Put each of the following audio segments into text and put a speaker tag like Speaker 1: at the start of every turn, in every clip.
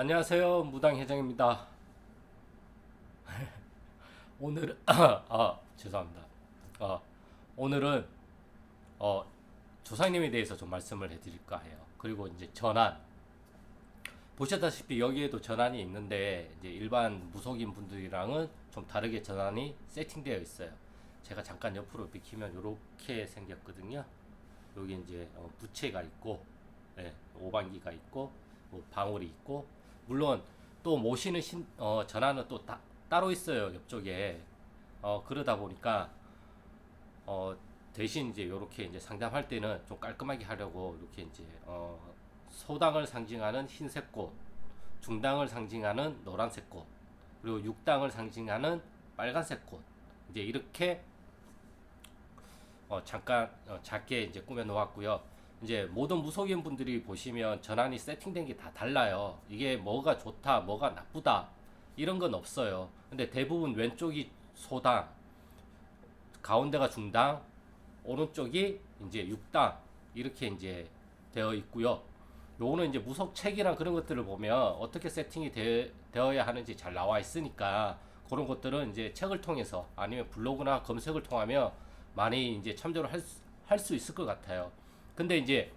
Speaker 1: 안녕하세요. 무당회장입니다. 오늘 죄송합니다. 어, 오늘은 어, 조상님에 대해서 좀 말씀을 해드릴까 해요. 그리고 이제 전환 보셨다시피 여기에도 전환이 있는데 이제 일반 무속인 분들이랑은 좀 다르게 전환이 세팅되어 있어요. 제가 잠깐 옆으로 비키면 이렇게 생겼거든요. 여기 이제 부채가 있고, 예, 오반기가 있고, 뭐 방울이 있고, 물론 또 모시는 전화는 또 따로 있어요 옆쪽에. 그러다 보니까 어, 대신 이제 이렇게 이제 상담할 때는 좀 깔끔하게 하려고 이렇게 이제 소당을 상징하는 흰색 꽃, 중당을 상징하는 노란색 꽃, 그리고 육당을 상징하는 빨간색 꽃, 이제 이렇게 잠깐 작게 이제 꾸며 놓았고요. 이제 모든 무속인 분들이 보시면 전환이 세팅된 게 다 달라요. 이게 뭐가 좋다, 뭐가 나쁘다 이런 건 없어요. 근데 대부분 왼쪽이 소당, 가운데가 중당, 오른쪽이 이제 육당 이렇게 이제 되어 있고요. 요거는 이제 무속책이랑 그런 것들을 보면 어떻게 세팅이 되어야 하는지 잘 나와 있으니까 그런 것들은 이제 책을 통해서 아니면 블로그나 검색을 통하면 많이 이제 참조를 할 수 있을 것 같아요. 근데 이제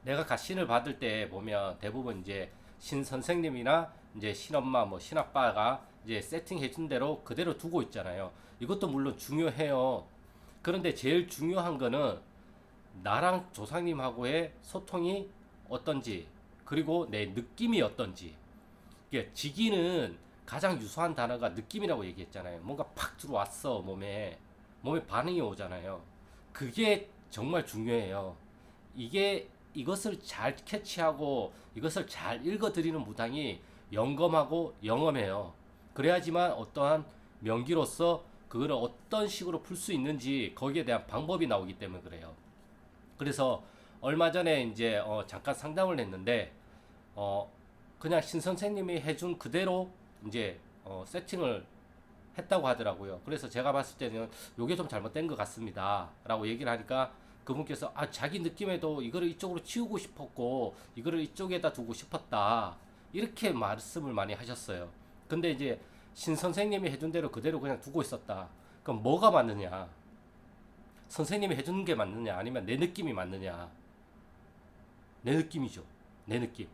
Speaker 1: 내가 가신을 받을 때 보면 대부분 이제 신 선생님이나 이제 신엄마 뭐 신아빠가 이제 세팅해 준 대로 그대로 두고 있잖아요. 이것도 물론 중요해요. 그런데 제일 중요한 거는 나랑 조상님하고의 소통이 어떤지, 그리고 내 느낌이 어떤지. 이게 지기는 가장 유수한 단어가 느낌이라고 얘기했잖아요. 뭔가 팍 들어왔어, 몸에 반응이 오잖아요. 그게 정말 중요해요. 이것을 잘 캐치하고 이것을 잘 읽어드리는 무당이 영검하고 영험해요. 그래야지만 어떠한 명기로서 그거를 어떤 식으로 풀 수 있는지 거기에 대한 방법이 나오기 때문에 그래요. 그래서 얼마 전에 이제 잠깐 상담을 했는데 어, 그냥 신 선생님이 해준 그대로 이제 세팅을 했다고 하더라고요. 그래서 제가 봤을 때는 이게 좀 잘못된 것 같습니다. 라고 얘기를 하니까 그분께서 자기 느낌에도 이거를 이쪽으로 치우고 싶었고 이거를 이쪽에다 두고 싶었다. 이렇게 말씀을 많이 하셨어요. 근데 이제 신 선생님이 해준 대로 그대로 그냥 두고 있었다. 그럼 뭐가 맞느냐? 선생님이 해주는 게 맞느냐? 아니면 내 느낌이 맞느냐? 내 느낌이죠. 내 느낌.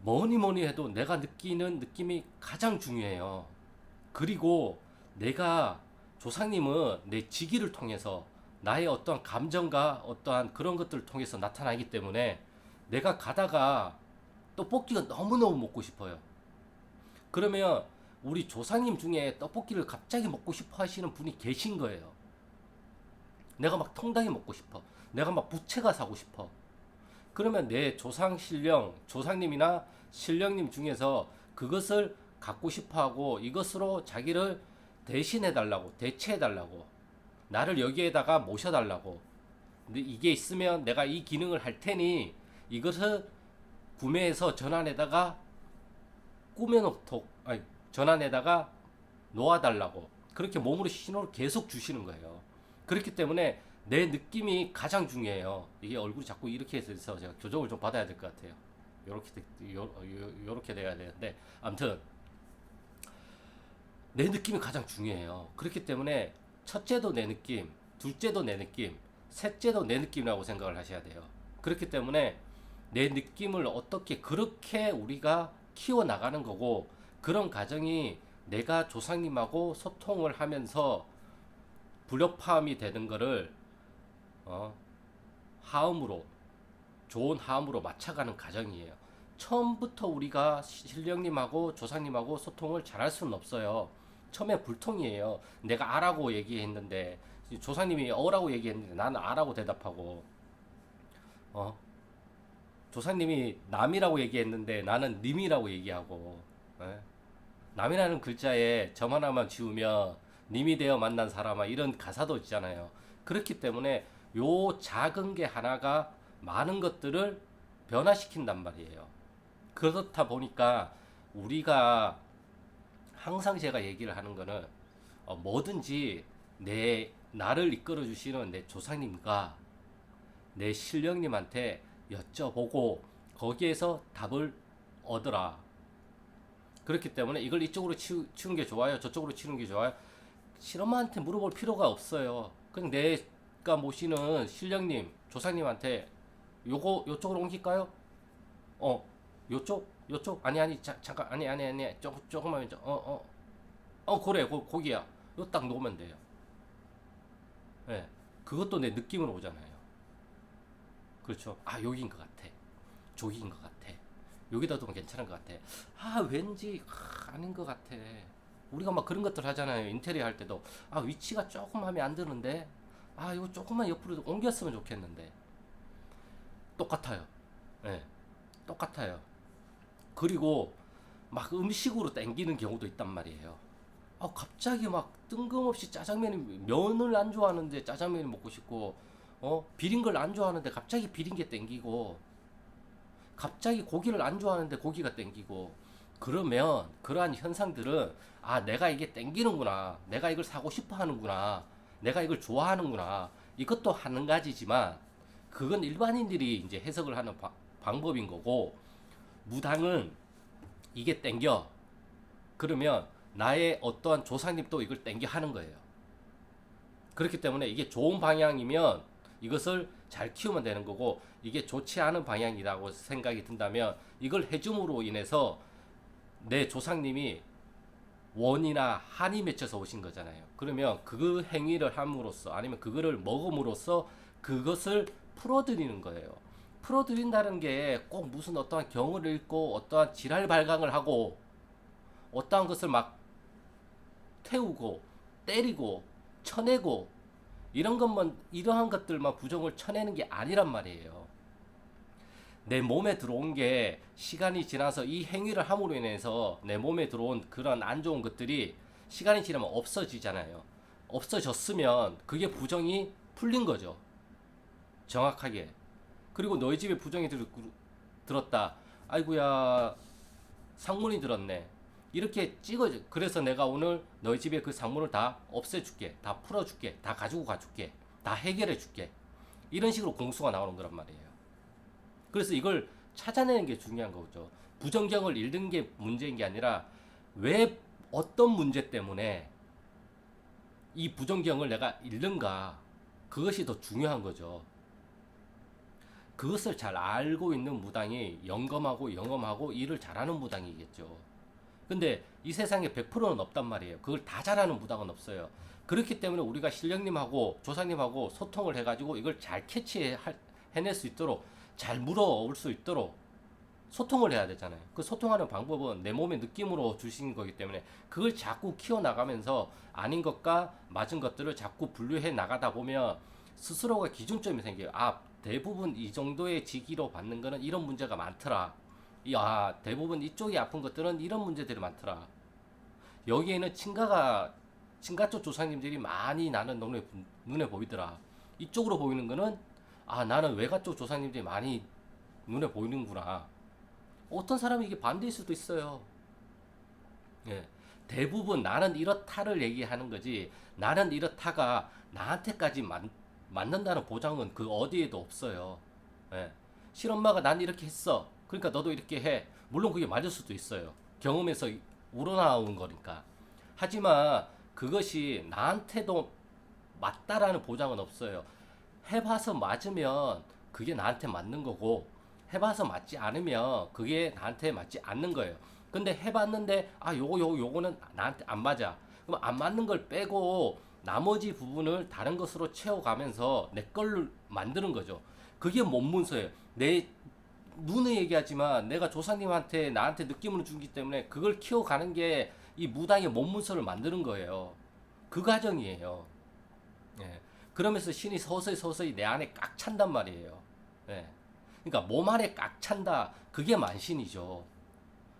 Speaker 1: 뭐니 뭐니 해도 내가 느끼는 느낌이 가장 중요해요. 그리고 내가 조상님은 내 지기를 통해서 나의 어떠한 감정과 어떠한 그런 것들을 통해서 나타나기 때문에 내가 가다가 떡볶이가 너무너무 먹고 싶어요. 그러면 우리 조상님 중에 떡볶이를 갑자기 먹고 싶어 하시는 분이 계신 거예요. 내가 막 통닭이 먹고 싶어. 내가 막 부채가 사고 싶어. 그러면 내 조상 신령, 조상님이나 신령님 중에서 그것을 갖고 싶어 하고 이것으로 자기를 대신해 달라고, 대체해 달라고, 나를 여기에다가 모셔 달라고. 근데 이게 있으면 내가 이 기능을 할 테니 이것을 구매해서 전환에다가 꾸며놓도록, 아니, 전환에다가 놓아달라고. 그렇게 몸으로 신호를 계속 주시는 거예요. 그렇기 때문에 내 느낌이 가장 중요해요. 이게 얼굴이 자꾸 이렇게 해서 제가 교정을 좀 받아야 될 것 같아요. 요렇게 돼야 되는데, 아무튼, 내 느낌이 가장 중요해요. 그렇기 때문에, 첫째도 내 느낌, 둘째도 내 느낌, 셋째도 내 느낌이라고 생각을 하셔야 돼요. 그렇기 때문에, 내 느낌을 어떻게 그렇게 우리가 키워나가는 거고, 그런 과정이 내가 조상님하고 소통을 하면서 불협화음이 되는 거를 어, 하음으로, 좋은 하음으로 맞춰가는 과정이에요. 처음부터 우리가 신령님하고 조상님하고 소통을 잘할 수는 없어요. 처음에 불통이에요. 내가 아라고 얘기했는데 조상님이 어라고 얘기했는데 나는 아라고 대답하고, 어? 조상님이 남이라고 얘기했는데 나는 님이라고 얘기하고, 예? 남이라는 글자에 점 하나만 지우면 님이 되어 만난 사람아 이런 가사도 있잖아요. 그렇기 때문에 요 작은 게 하나가 많은 것들을 변화시킨단 말이에요. 그렇다 보니까 우리가 항상 제가 얘기를 하는 거는 뭐든지 나를 이끌어 주시는 내 조상님과 내 신령님한테 여쭤보고 거기에서 답을 얻어라. 그렇기 때문에 이걸 이쪽으로 치우는 게 좋아요, 저쪽으로 치우는 게 좋아요, 실험한테 물어볼 필요가 없어요. 그냥 내가 모시는 신령님, 조상님한테 요쪽으로 옮길까요? 요쪽? 아니, 잠깐, 아니, 조금만 왼쪽, 그래, 거기야. 요 딱 놓으면 돼요. 예. 그것도 내 느낌으로 오잖아요. 그렇죠. 아, 여기인 것 같아. 저기인 것 같아. 여기다 두면 괜찮은 것 같아. 아, 왠지, 아닌 것 같아. 우리가 막 그런 것들 하잖아요. 인테리어 할 때도. 아, 위치가 조금 마음에 안 드는데. 아, 이거 조금만 옆으로 옮겼으면 좋겠는데. 똑같아요. 예. 똑같아요. 그리고 막 음식으로 땡기는 경우도 있단 말이에요. 아, 갑자기 막 뜬금없이 면을 안 좋아하는데 짜장면이 먹고 싶고, 비린 걸 안 좋아하는데 갑자기 비린 게 땡기고, 갑자기 고기를 안 좋아하는데 고기가 땡기고, 그러면 그러한 현상들은, 아, 내가 이게 땡기는구나, 내가 이걸 사고 싶어 하는구나, 내가 이걸 좋아하는구나, 이것도 하는 가지지만 그건 일반인들이 이제 해석을 하는 방법인 거고, 무당은 이게 땡겨, 그러면 나의 어떠한 조상님도 이걸 땡겨 하는 거예요. 그렇기 때문에 이게 좋은 방향이면 이것을 잘 키우면 되는 거고, 이게 좋지 않은 방향이라고 생각이 든다면 이걸 해줌으로 인해서 내 조상님이 원이나 한이 맺혀서 오신 거잖아요. 그러면 그 행위를 함으로써, 아니면 그거를 먹음으로써 그것을 풀어드리는 거예요. 풀어드린다는 게 꼭 무슨 어떠한 경을 읽고 어떠한 지랄 발광을 하고 어떠한 것을 막 태우고 때리고 쳐내고 이러한 것들만 부정을 쳐내는 게 아니란 말이에요. 내 몸에 들어온 게 시간이 지나서 이 행위를 함으로 인해서 내 몸에 들어온 그런 안 좋은 것들이 시간이 지나면 없어지잖아요. 없어졌으면 그게 부정이 풀린 거죠. 정확하게. 그리고 너희 집에 부정이 들었다. 아이고야, 상문이 들었네. 이렇게 찍어줘. 그래서 내가 오늘 너희 집에 그 상문을 다 없애줄게. 다 풀어줄게. 다 가지고 가줄게. 다 해결해줄게. 이런 식으로 공수가 나오는 거란 말이에요. 그래서 이걸 찾아내는 게 중요한 거죠. 부정경을 읽는 게 문제인 게 아니라 왜 어떤 문제 때문에 이 부정경을 내가 읽는가, 그것이 더 중요한 거죠. 그것을 잘 알고 있는 무당이 영검하고 일을 잘하는 무당이겠죠. 근데 이 세상에 100%는 없단 말이에요. 그걸 다 잘하는 무당은 없어요. 그렇기 때문에 우리가 신령님하고 조상님하고 소통을 해가지고 이걸 잘 해낼 수 있도록, 잘 물어올 수 있도록 소통을 해야 되잖아요. 그 소통하는 방법은 내 몸의 느낌으로 주신 거기 때문에 그걸 자꾸 키워나가면서 아닌 것과 맞은 것들을 자꾸 분류해 나가다 보면 스스로가 기준점이 생겨요. 아, 대부분 이 정도의 직위로 받는 거는 이런 문제가 많더라. 대부분 이쪽이 아픈 것들은 이런 문제들이 많더라. 여기에는 친가 쪽 조상님들이 많이 나는 눈에 보이더라. 이쪽으로 보이는 거는, 나는 외가 쪽 조상님들이 많이 눈에 보이는구나. 어떤 사람이 이게 반대일 수도 있어요. 예. 대부분 나는 이렇다를 얘기하는 거지, 나는 이렇다가 나한테까지 맞는다는 보장은 그 어디에도 없어요. 예. 실엄마가 난 이렇게 했어, 그러니까 너도 이렇게 해. 물론 그게 맞을 수도 있어요. 경험에서 우러나온 거니까. 하지만 그것이 나한테도 맞다라는 보장은 없어요. 해봐서 맞으면 그게 나한테 맞는 거고, 해봐서 맞지 않으면 그게 나한테 맞지 않는 거예요. 근데 해봤는데 요거는 나한테 안 맞아. 그럼 안 맞는 걸 빼고 나머지 부분을 다른 것으로 채워가면서 내 걸로 만드는 거죠. 그게 몸문서예요. 내 눈에 얘기하지만 내가 조상님한테 나한테 느낌으로 주기 때문에 그걸 키워가는 게 이 무당의 몸문서를 만드는 거예요. 그 과정이에요. 예. 그러면서 신이 서서히 내 안에 꽉 찬단 말이에요. 예. 그러니까 몸 안에 꽉 찬다. 그게 만신이죠.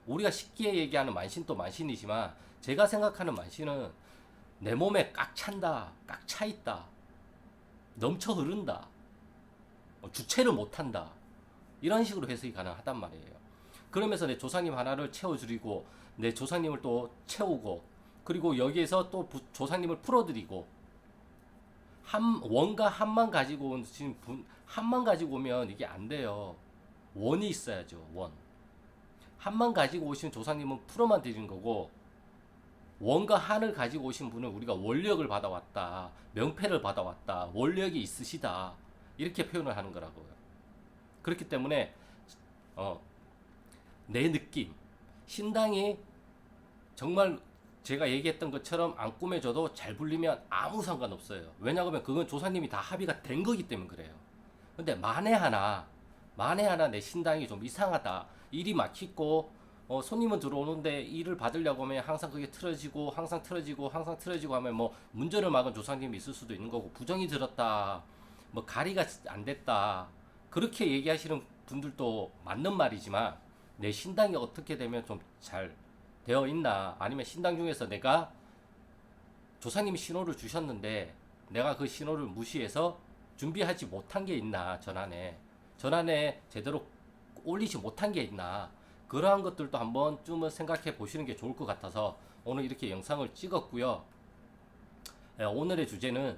Speaker 1: 우리가 쉽게 얘기하는 만신도 만신이지만 제가 생각하는 만신은 내 몸에 꽉 찬다. 꽉 차 있다. 넘쳐 흐른다. 주체를 못한다. 이런 식으로 해석이 가능하단 말이에요. 그러면서 내 조상님 하나를 채워드리고 내 조상님을 또 채우고, 그리고 여기에서 또 조상님을 풀어드리고, 원과 한만 가지고 온 한만 가지고 오면 이게 안 돼요. 원이 있어야죠. 원. 한만 가지고 오신 조상님은 풀어만 드리는 거고, 원과 한을 가지고 오신 분은 우리가 원력을 받아왔다, 명패를 받아왔다, 원력이 있으시다, 이렇게 표현을 하는 거라고요. 그렇기 때문에 어, 내 느낌, 신당이 정말 제가 얘기했던 것처럼 안 꾸며줘도 잘 불리면 아무 상관없어요. 왜냐하면 그건 조사님이 다 합의가 된 거기 때문에 그래요. 근데 만에 하나 내 신당이 좀 이상하다, 일이 막히고 손님은 들어오는데 일을 받으려고 하면 항상 그게 틀어지고 항상 틀어지고 항상 틀어지고 하면 뭐 문제를 막은 조상님이 있을 수도 있는 거고, 부정이 들었다, 뭐 가리가 안 됐다, 그렇게 얘기하시는 분들도 맞는 말이지만, 내 신당이 어떻게 되면 좀 잘 되어 있나, 아니면 신당 중에서 내가 조상님이 신호를 주셨는데 내가 그 신호를 무시해서 준비하지 못한 게 있나, 전안에 제대로 올리지 못한 게 있나, 그러한 것들도 한번 좀 생각해 보시는 게 좋을 것 같아서 오늘 이렇게 영상을 찍었고요. 오늘의 주제는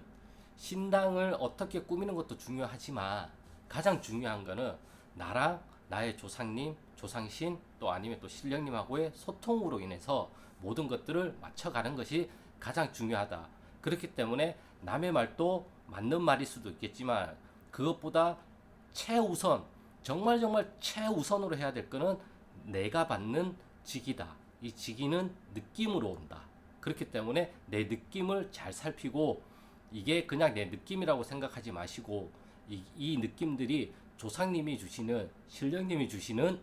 Speaker 1: 신당을 어떻게 꾸미는 것도 중요하지만 가장 중요한 거는 나랑 나의 조상님, 조상신, 또 아니면 또 신령님하고의 소통으로 인해서 모든 것들을 맞춰가는 것이 가장 중요하다. 그렇기 때문에 남의 말도 맞는 말일 수도 있겠지만, 그것보다 최우선, 정말 최우선으로 해야 될 거는 내가 받는 직이다. 이 직위는 느낌으로 온다. 그렇기 때문에 내 느낌을 잘 살피고, 이게 그냥 내 느낌이라고 생각하지 마시고, 이 느낌들이 조상님이 주시는, 신령님이 주시는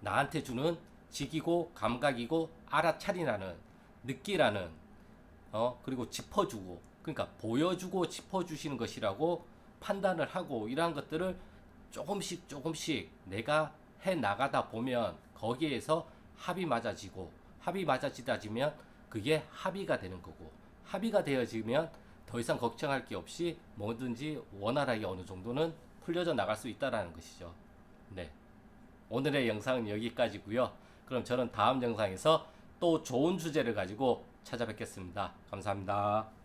Speaker 1: 나한테 주는 직이고 감각이고 알아차리라는, 느끼라는, 그리고 짚어주고, 그러니까 보여주고 짚어주시는 것이라고 판단을 하고, 이러한 것들을 조금씩 내가 해 나가다 보면 거기에서 합이 맞아지면 그게 합의가 되는 거고, 합의가 되어지면 더 이상 걱정할 게 없이 뭐든지 원활하게 어느 정도는 풀려져 나갈 수 있다라는 것이죠. 네. 오늘의 영상은 여기까지고요. 그럼 저는 다음 영상에서 또 좋은 주제를 가지고 찾아뵙겠습니다. 감사합니다.